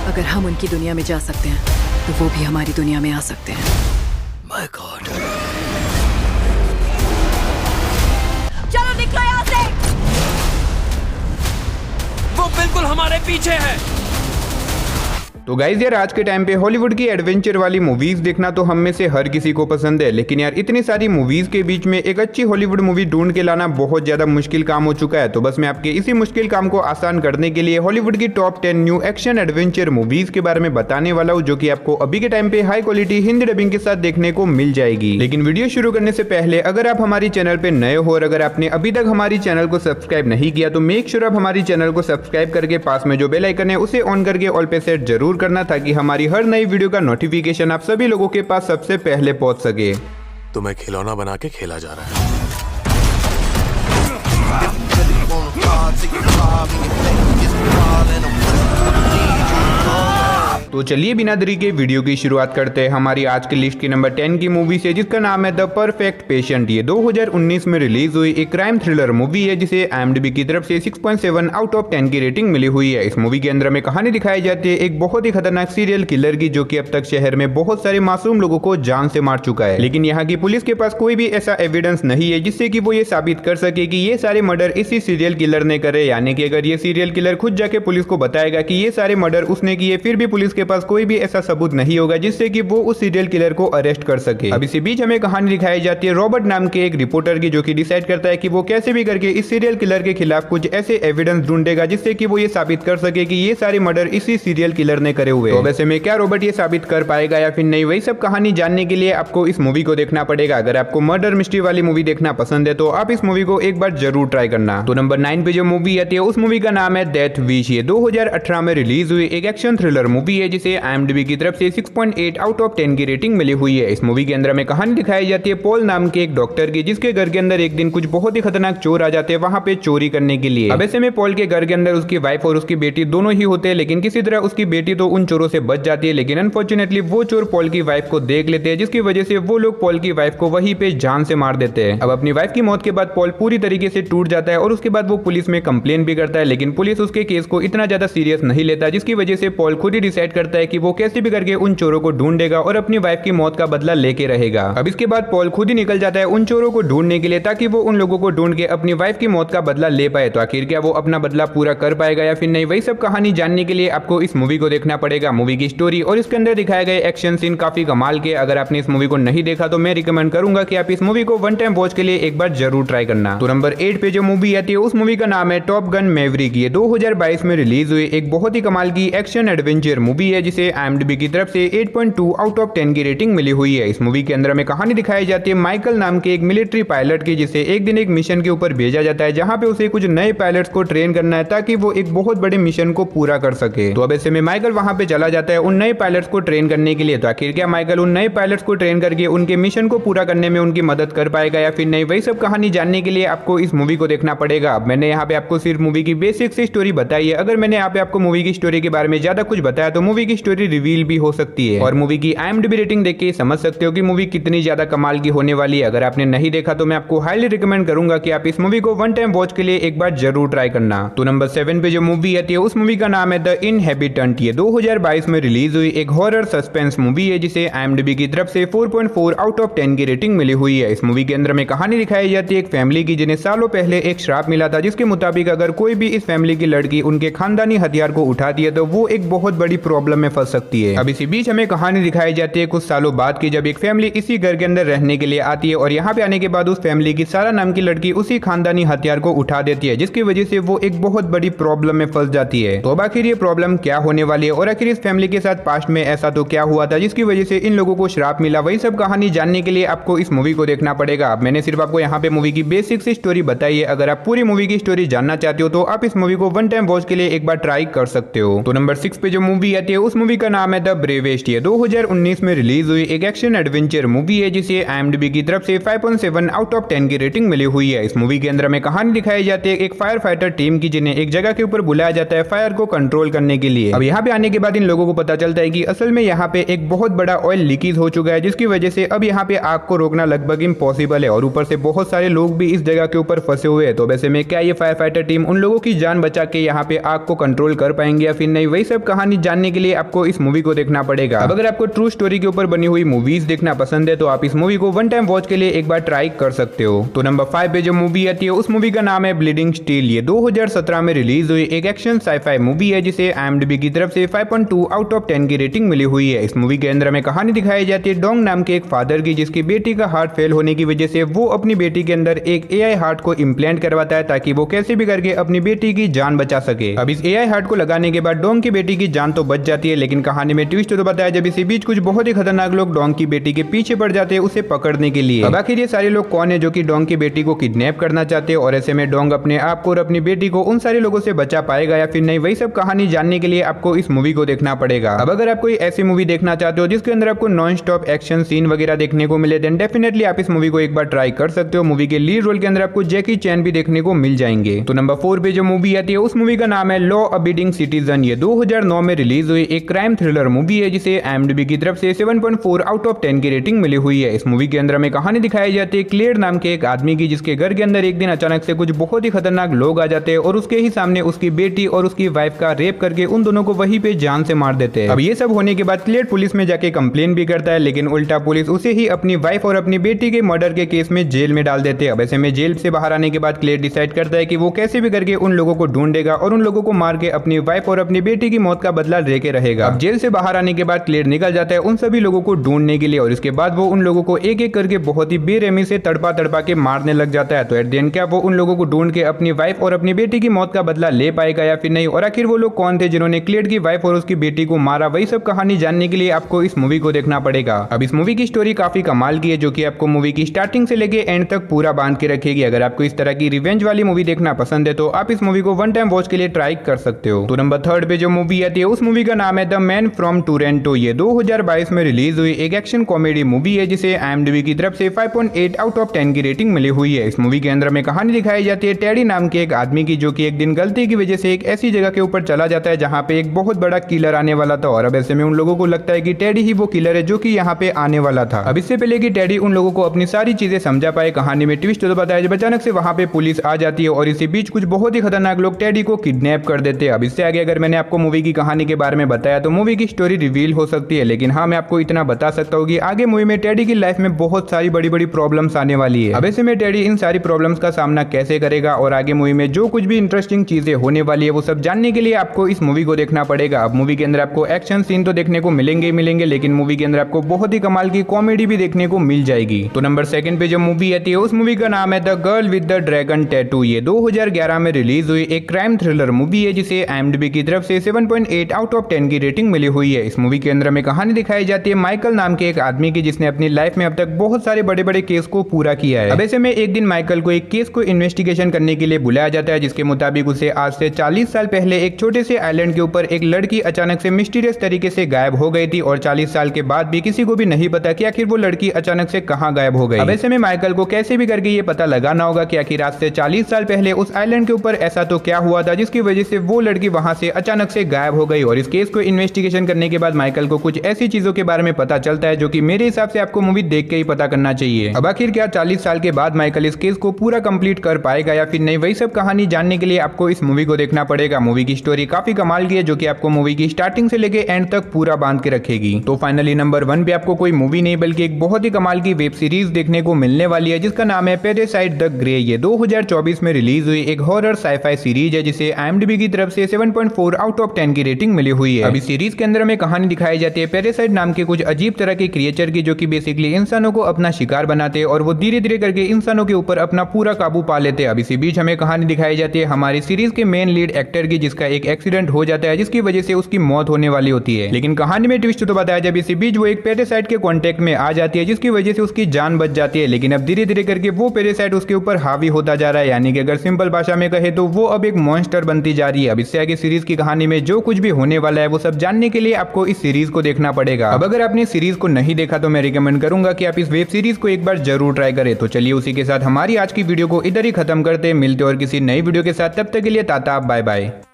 अगर हम उनकी दुनिया में जा सकते हैं तो वो भी हमारी दुनिया में आ सकते हैं। My God. चलो निकलो यहाँ से। वो बिल्कुल हमारे पीछे है। तो गाइज यार, आज के टाइम पे हॉलीवुड की एडवेंचर वाली मूवीज देखना तो हम में से हर किसी को पसंद है, लेकिन यार इतनी सारी मूवीज के बीच में एक अच्छी हॉलीवुड मूवी ढूंढ के लाना बहुत ज्यादा मुश्किल काम हो चुका है। तो बस मैं आपके इसी मुश्किल काम को आसान करने के लिए हॉलीवुड की top 10 new action adventure movies के बारे में बताने वाला हूँ, जो कि आपको अभी के टाइम पे हाई क्वालिटी हिंदी डबिंग के साथ देखने को मिल जाएगी। लेकिन वीडियो शुरू करने से पहले अगर आप हमारी चैनल पे नए हो और अगर आपने अभी तक हमारी चैनल को सब्सक्राइब नहीं किया तो मेक श्योर आप हमारी चैनल को सब्सक्राइब करके पास में जो बेल आइकन है उसे ऑन करके ऑल पे सेट जरूर करना, ताकि हमारी हर नई वीडियो का नोटिफिकेशन आप सभी लोगों के पास सबसे पहले पहुंच सके। तुम्हें खिलौना बना के खेला जा रहा है। तो चलिए बिना देरी के वीडियो की शुरुआत करते हैं हमारी आज की लिस्ट की नंबर 10 की मूवी से, जिसका नाम है द परफेक्ट पेशेंट। ये 2019 में रिलीज हुई एक क्राइम थ्रिलर मूवी है, जिसे IMDb की तरफ से 6.7 आउट ऑफ 10 की रेटिंग मिली हुई है। इस मूवी के अंदर में कहानी दिखाई जाती है एक बहुत ही खतरनाक सीरियल किलर की, जो कि अब तक शहर में बहुत सारे मासूम लोगों को जान से मार चुका है। लेकिन यहाँ की पुलिस के पास कोई भी ऐसा एविडेंस नहीं है जिससे कि वो ये साबित कर सके कि ये सारे मर्डर इसी सीरियल किलर ने करे। यानी कि अगर ये सीरियल किलर खुद जाके पुलिस को बताएगा कि ये सारे मर्डर उसने किए, फिर भी पुलिस के पास कोई भी ऐसा सबूत नहीं होगा जिससे कि वो उस सीरियल किलर को अरेस्ट कर सके। अब इसी बीच हमें कहानी दिखाई जाती है रॉबर्ट नाम के एक रिपोर्टर की, जो कि डिसाइड करता है कि वो कैसे भी करके इस सीरियल किलर के खिलाफ कुछ ऐसे एविडेंस ढूंढेगा जिससे कि वो ये साबित कर सके कि ये सारे मर्डर इसी सीरियल किलर ने करे हुए। तो वैसे में क्या रॉबर्ट ये साबित कर पाएगा या फिर नहीं, वही सब कहानी जानने के लिए आपको इस मूवी को देखना पड़ेगा। अगर आपको मर्डर मिस्ट्री वाली मूवी देखना पसंद है तो आप इस मूवी को एक बार जरूर ट्राई करना। तो नंबर 9 पे जो मूवी आती है उस मूवी का नाम है डेथ विश। ये 2018 में रिलीज हुई एक एक्शन थ्रिलर मूवी है, जिसे IMDb की तरफ से 6.8 आउट ऑफ 10 की रेटिंग मिली हुई है। इस मूवी के अंदर में कहानी दिखाई जाती है पॉल नाम के एक डॉक्टर की, जिसके घर के अंदर एक दिन कुछ बहुत ही खतरनाक चोर आ जाते हैं वहां पे चोरी करने के लिए। अब ऐसे में पॉल के घर के अंदर उसकी वाइफ और उसकी बेटी दोनों ही होते हैं, लेकिन किसी तरह उसकी बेटी तो उन चोरों से बच जाती है। लेकिन अनफॉर्चुनेटली वो चोर पॉल की वाइफ को देख लेते हैं, जिसकी वजह से वो लोग पॉल की वाइफ को वहीं पे जान से मार देते हैं। अब अपनी वाइफ की मौत के बाद पॉल पूरी तरीके से टूट जाता है और उसके बाद वो पुलिस में कंप्लेन भी करता है, लेकिन पुलिस उसके केस को इतना ज्यादा सीरियस नहीं लेता, जिसकी वजह से पॉल खुद ही डिसाइड करता है कि वो कैसे भी करके उन चोरों को ढूंढेगा और अपनी वाइफ की मौत का बदला लेके रहेगा। अब इसके बाद पॉल खुद ही निकल जाता है उन चोरों को ढूंढने के लिए, ताकि वो उन लोगों को ढूंढ के अपनी वाइफ की मौत का बदला ले पाए। तो आखिर क्या वो अपना बदला पूरा कर पाएगा या फिर नहीं, वही सब कहानी जानने के लिए आपको इस मूवी को देखना पड़ेगा। मूवी की स्टोरी और इसके अंदर दिखाए गए एक्शन सीन काफी कमाल के। अगर आपने इस मूवी को नहीं देखा तो मैं रिकमेंड करूंगा कि आप इस मूवी को वन टाइम वॉच के लिए एक बार जरूर ट्राई करना। तो नंबर 8 पे जो मूवी आती है उस मूवी का नाम है टॉप गन मैवरिक। ये 2022 में रिलीज हुई एक बहुत ही कमाल की एक्शन एडवेंचर मूवी है, जिसे IMDb की तरफ से 8.2 आउट ऑफ 10 की रेटिंग मिली हुई है। इस मूवी के अंदर में कहानी दिखाई जाती है माइकल नाम के एक मिलिट्री पायलट की, जिसे एक दिन एक मिशन के ऊपर भेजा जाता है, जहां पे उसे कुछ नए पायलट्स को ट्रेन करना है ताकि वो एक बहुत बड़े मिशन को पूरा कर सके। तो अब ऐसे में माइकल वहां पे चला जाता है उन नए पायलट्स को ट्रेन करने के लिए। तो आखिर क्या माइकल उन नए पायलट्स को ट्रेन करके उनके मिशन को पूरा करने में उनकी मदद कर पाएगा या फिर नहीं, वही सब कहानी जानने के लिए आपको इस मूवी को देखना पड़ेगा। अब मैंने यहाँ पे आपको सिर्फ मूवी की बेसिक सी स्टोरी बताई है। अगर मैंने यहाँ पे आपको मूवी की स्टोरी के बारे में ज्यादा कुछ बताया तो मूवी की स्टोरी रिवील भी हो सकती है और मूवी की IMDb रेटिंग देख के समझ सकते हो कि मूवी कितनी ज्यादा कमाल की होने वाली है। अगर आपने नहीं देखा तो मैं आपको हाईली रिकमेंड करूंगा कि आप इस मूवी को वन टाइम वॉच के लिए एक बार जरूर ट्राई करना। तो नंबर 7 पे जो मूवी आती है उस मूवी का नाम है द इनहेबिटेंट। ये 2022 में रिलीज हुई एक हॉरर सस्पेंस मूवी है, जिसे IMDb की तरफ से 4.4 आउट ऑफ 10 की रेटिंग मिली हुई है। इस मूवी के अंदर में कहानी दिखाई जाती है एक फैमिली की, जिन्हें सालों पहले एक श्राप मिला था, जिसके मुताबिक अगर कोई भी इस फैमिली की लड़की उनके खानदानी हथियार को उठाती है तो वो एक बहुत बड़ी प्रॉब्लम में फंस सकती है। अब इसी बीच हमें कहानी दिखाई जाती है कुछ सालों बाद की, जब एक फैमिली इसी घर के अंदर रहने के लिए आती है और यहाँ पे आने के बाद उस फैमिली की सारा नाम की लड़की उसी खानदानी हथियार को उठा देती है, जिसकी वजह से वो एक बहुत बड़ी प्रॉब्लम में फंस जाती है। तो अब आखिर ये प्रॉब्लम क्या होने वाली है और आखिर इस फैमिली के साथ पास्ट में ऐसा तो क्या हुआ था जिसकी वजह से इन लोगों को श्राप मिला, वही सब कहानी जानने के लिए आपको इस मूवी को देखना पड़ेगा। अब मैंने सिर्फ आपको यहाँ पे मूवी की बेसिक सी स्टोरी बताई है। अगर आप पूरी मूवी की स्टोरी जानना चाहते हो तो आप इस मूवी को वन टाइम वॉच के लिए एक बार ट्राई कर सकते हो। तो नंबर 6 पे जो मूवी आती है उस मूवी का नाम है द ब्रेवेस्ट। ये 2019 में रिलीज हुई एक एक्शन एडवेंचर मूवी है, जिसे IMDb की तरफ से 5.7 आउट ऑफ 10 की रेटिंग मिली हुई है। इस मूवी के अंदर में कहानी दिखाई जाती है एक फायर फाइटर टीम की, जिन्हें एक जगह के ऊपर बुलाया जाता है फायर को कंट्रोल करने के लिए। अब यहाँ पे आने के बाद इन लोगों को पता चलता है कि असल में यहाँ पे एक बहुत बड़ा ऑयल लीकेज हो चुका है, जिसकी वजह से अब यहाँ पे आग को रोकना लगभग इम्पॉसिबल है और ऊपर से बहुत सारे लोग भी इस जगह के ऊपर फंसे हुए हैं। तो वैसे में क्या ये फायर फाइटर टीम उन लोगों की जान बचा के यहाँ पे आग को कंट्रोल कर पाएंगे या फिर नहीं, वही सब कहानी जानने के लिए लिए आपको इस मूवी को देखना पड़ेगा। अब अगर आपको ट्रू स्टोरी के ऊपर बनी हुई मूवीज देखना पसंद है तो आप इस मूवी को वन टाइम वॉच के लिए एक बार ट्राई कर सकते हो। तो नंबर 5 पे जो मूवी आती है उस मूवी का नाम है ब्लीडिंग स्टील। ये 2017 में रिलीज हुई एक एक्शन साईफाई मूवी है जिसे IMDb की तरफ से 5.2 आउट ऑफ 10 की रेटिंग मिली हुई है। इस मूवी के अंदर में कहानी दिखाई जाती है डोंग नाम के एक फादर की, जिसकी बेटी का हार्ट फेल होने की वजह से वो अपनी बेटी के अंदर एक AI हार्ट को इम्प्लांट करवाता है ताकि वो कैसे भी करके अपनी बेटी की जान बचा सके। अब इस AI हार्ट को लगाने के बाद डोंग की बेटी की जान तो बच जाती है, लेकिन कहानी में ट्विस्ट तो बताया जब इसी बीच कुछ बहुत ही खतरनाक लोग डोंग की बेटी के पीछे पड़ जाते हैं उसे पकड़ने के लिए। अब आखिर ये सारे लोग कौन है जो कि डोंग की बेटी को किडनैप करना चाहते हैं और ऐसे में डोंग अपने आप को और अपनी बेटी को उन सारे लोगों से बचा पाएगा या फिर नहीं, वही सब कहानी जानने के लिए आपको इस मूवी को देखना पड़ेगा। अब अगर आप कोई ऐसी मूवी देखना चाहते हो जिसके अंदर आपको नॉन स्टॉप एक्शन सीन वगैरह देखने को मिले देन डेफिनेटली आप इस मूवी को एक बार ट्राई कर सकते हो। मूवी के लीड रोल के अंदर आपको जैकी चैन भी देखने को मिल जाएंगे। तो नंबर 4 पे जो मूवी आती है उस मूवी का नाम है लॉ अबीडिंग सिटीजन। ये 2009 में रिलीज हुई एक क्राइम थ्रिलर मूवी है जिसे IMDb की तरफ से 7.4 आउट ऑफ 10 की रेटिंग मिली हुई है। इस मूवी के अंदर में कहानी दिखाई जाती है क्लेयर नाम के एक आदमी की, जिसके घर के अंदर एक दिन अचानक से कुछ बहुत ही खतरनाक लोग आ जाते हैं और उसके ही सामने उसकी बेटी और उसकी वाइफ का रेप करके उन दोनों को वहीं पे जान से मार देते हैं। अब ये सब होने के बाद क्लेयर पुलिस में जाके कंप्लेन भी करता है, लेकिन उल्टा पुलिस उसे ही अपनी वाइफ और अपनी बेटी के मर्डर के केस में जेल में डाल देते हैं। अब ऐसे में जेल से बाहर आने के बाद क्लेयर डिसाइड करता है कि वो कैसे भी करके उन लोगों को ढूंढेगा और उन लोगों को मार के अपनी वाइफ और अपनी बेटी की मौत का बदला लेके रहेगा। अब जेल से बाहर आने के बाद क्लेयर निकल जाता है उन सभी लोगों को ढूंढने के लिए और इसके बाद वो उन लोगों को एक एक करके बहुत ही बेरहमी से तड़पा तड़पा के मारने लग जाता है। तो एट द एंड क्या वो उन लोगों को ढूंढ के अपनी वाइफ और अपनी बेटी की मौत का बदला ले पाएगा या फिर नहीं, और आखिर वो लोग कौन थे जिन्होंने क्लेयर की वाइफ और उसकी बेटी को मारा, वही सब कहानी जानने के लिए आपको इस मूवी को देखना पड़ेगा। अब इस मूवी की स्टोरी काफी कमाल की है जो कि आपको मूवी की स्टार्टिंग से लेके एंड तक पूरा बांध के रखेगी। अगर आपको इस तरह की रिवेंज वाली मूवी देखना पसंद है तो आप इस मूवी को वन टाइम वॉच के लिए ट्राई कर सकते हो। तो नंबर 3 पे जो मूवी आती है उस मूवी का नाम है द मैन फ्रॉम टोरंटो। ये 2022 में रिलीज हुई एक एक्शन कॉमेडी मूवी है जिसे IMDb की तरफ से 5.8 आउट ऑफ 10 की रेटिंग मिली हुई है। इस मूवी के अंदर में कहानी दिखाई जाती है टेडी नाम के एक आदमी की, जो कि एक दिन गलती की वजह से एक ऐसी जगह के ऊपर चला जाता है जहां पे एक बहुत बड़ा किलर आने वाला था और अब ऐसे में उन लोगों को लगता है कि टेडी ही वो किलर है जो कि यहाँ पे आने वाला था। अब इससे पहले कि टेडी उन लोगों को अपनी सारी चीजें समझा पाए, कहानी में ट्विस्ट तो बताया जब अचानक से वहां पे पुलिस आ जाती है और इसी बीच कुछ बहुत ही खतरनाक लोग टेडी को किडनैप कर देते हैं। अब इससे आगे अगर मैंने आपको मूवी की कहानी के बारे में बताया तो मूवी की स्टोरी रिवील हो सकती है, लेकिन हाँ मैं आपको इतना बता सकता हूँ कि आगे मूवी में टेडी की लाइफ में बहुत सारी बड़ी बड़ी प्रॉब्लम्स आने वाली है। अब ऐसे में टेडी इन सारी प्रॉब्लम्स का सामना कैसे करेगा और आगे मूवी में जो कुछ भी इंटरेस्टिंग चीजें होने वाली है वो सब जानने के लिए आपको इस मूवी को देखना पड़ेगा। अब मूवी के अंदर आपको एक्शन सीन तो देखने को मिलेंगे ही मिलेंगे, लेकिन मूवी के अंदर आपको बहुत ही कमाल की कॉमेडी भी देखने को मिल जाएगी। तो नंबर 2 पे जो मूवी आती है उस मूवी का नाम है the girl with the dragon tattoo. ये 2011 में रिलीज हुई एक क्राइम थ्रिलर मूवी है जिसे IMDb की तरफ से 7.8 आउट ऑफ 10 की रेटिंग मिली हुई है। इस मूवी के अंदर में कहानी दिखाई जाती है माइकल नाम के एक आदमी की, जिसने अपनी लाइफ में अब तक बहुत सारे बड़े बड़े केस को पूरा किया है। अब ऐसे में एक दिन माइकल को एक केस को इन्वेस्टिगेशन करने के लिए बुलाया जाता है, जिसके मुताबिक उसे आज से 40 साल पहले एक छोटे से आइलैंड के ऊपर एक लड़की अचानक से मिस्टीरियस तरीके से गायब हो गई थी और 40 साल के बाद भी किसी को भी नहीं पता कि आखिर वो लड़की अचानक से कहां गायब हो गई। अब ऐसे में माइकल को कैसे भी करके ये पता लगाना होगा कि आखिर आज से 40 साल पहले उस आइलैंड के ऊपर ऐसा तो क्या हुआ था जिसकी वजह से वो लड़की वहां से अचानक से गायब हो गई। और इस केस को इन्वेस्टिगेशन करने के बाद माइकल को कुछ ऐसी चीजों के बारे में पता चलता है जो कि मेरे हिसाब से आपको मूवी देख के ही पता करना चाहिए। अब आखिर क्या 40 साल के बाद माइकल इस केस को पूरा कंप्लीट कर पाएगा या फिर नहीं, वही सब कहानी जानने के लिए आपको इस मूवी को देखना पड़ेगा। मूवी की स्टोरी काफी कमाल की है जो कि आपको मूवी की स्टार्टिंग से लेके एंड तक पूरा बांध के रखेगी। तो फाइनली नंबर 1 पे आपको कोई मूवी नहीं बल्कि एक बहुत ही कमाल की वेब सीरीज देखने को मिलने वाली है जिसका नाम है पैरासाइट द ग्रे। ये 2024 में रिलीज हुई एक हॉरर साईफाई सीरीज है जिसे IMDb की तरफ से 7.4 आउट ऑफ 10 की रेटिंग मिली हुई है। अभी सीरीज के अंदर में कहानी दिखाई जाती है पैरासाइट नाम के कुछ अजीब तरह के क्रिएचर की, जो कि बेसिकली इंसानों को अपना शिकार बनाते हैं और वो धीरे धीरे करके इंसानों के ऊपर अपना पूरा काबू पा लेते हैं। अब इसी बीच हमें कहानी दिखाई जाती है हमारी सीरीज के मेन लीड एक्टर की, जिसका एक एक्सीडेंट हो जाता है जिसकी वजह से उसकी मौत होने वाली होती है। लेकिन कहानी में ट्विस्ट तो बताया जब इसी बीच वो एक पैरासाइट के कांटेक्ट में आ जाती है जिसकी वजह से उसकी जान बच जाती है। लेकिन अब धीरे धीरे करके वो पैरासाइट उसके ऊपर हावी होता जा रहा है, यानी कि अगर सिंपल भाषा में कहे तो वो अब एक मॉन्स्टर बनती जा रही है। अब इससे आगे सीरीज की कहानी में जो कुछ भी होने वाला है वो सब जानने के लिए आपको इस सीरीज को देखना पड़ेगा। अब अगर आपने सीरीज को नहीं देखा तो मैं रिकमेंड करूंगा कि आप इस वेब सीरीज को एक बार जरूर ट्राई करें। तो चलिए उसी के साथ हमारी आज की वीडियो को इधर ही खत्म करते हैं, मिलते और किसी नई वीडियो के साथ, तब तक के लिए टाटा बाय बाय।